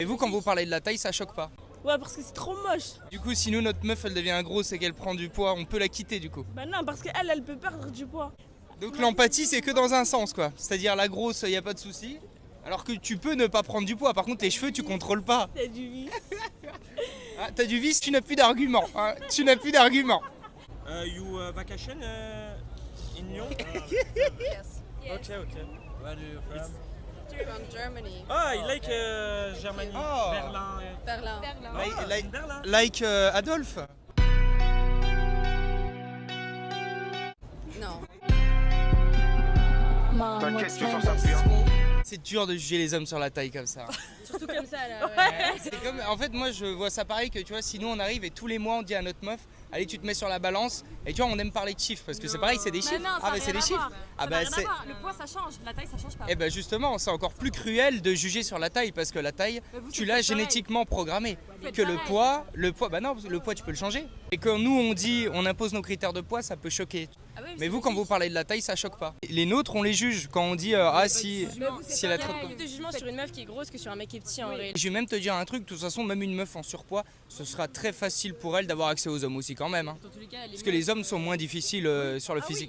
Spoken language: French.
Et vous, quand vous parlez de la taille, ça choque pas? Ouais, parce que c'est trop moche. Du coup, si nous, notre meuf, elle devient grosse et qu'elle prend du poids, on peut la quitter du coup. Bah non, parce qu'elle peut perdre du poids. Donc l'empathie, c'est que dans un sens, quoi. C'est-à-dire la grosse, il n'y a pas de souci. Alors que tu peux ne pas prendre du poids. Par contre, les cheveux, tu contrôles pas. T'as du vice. Ah, t'as du vice, tu n'as plus d'argument. Hein. Tu n'as plus d'argument. You vacation in Lyon? Yes. Okay. Where do you from? From Germany. Ah, I like Germany. Oh. Berlin. Berlin. Berlin. Like Adolphe. Non. T'inquiète, tu t'en sortir. C'est dur de juger les hommes sur la taille comme ça. Surtout comme ça là. C'est comme, en fait, moi je vois ça pareil que tu vois, si nous on arrive et tous les mois on dit à notre meuf, allez, tu te mets sur la balance et tu vois, on aime parler de chiffres parce que c'est pareil, c'est des chiffres. Ah, c'est des chiffres. Ah bah c'est. Le poids ça change, la taille ça change pas. Et ben justement, c'est encore plus cruel de juger sur la taille parce que la taille, Mais vous, tu c'est l'as pareil. génétiquement programmée. faites Que pareil. le poids, bah non, le poids tu peux le changer. Et quand nous on dit, on impose nos critères de poids, ça peut choquer. Ah oui, Mais vous, quand vous parlez de la taille, ça choque pas. Les nôtres, on les juge quand on dit ah si elle a trop de poids. Plus de jugement sur une meuf qui est grosse que sur un mec qui est petit en vrai. Je vais même te dire un truc, de toute façon, même une meuf en surpoids, ce sera très facile pour elle d'avoir accès aux hommes aussi quand même. Hein. Dans tous les cas, elle est Parce que les hommes sont moins difficiles sur le physique.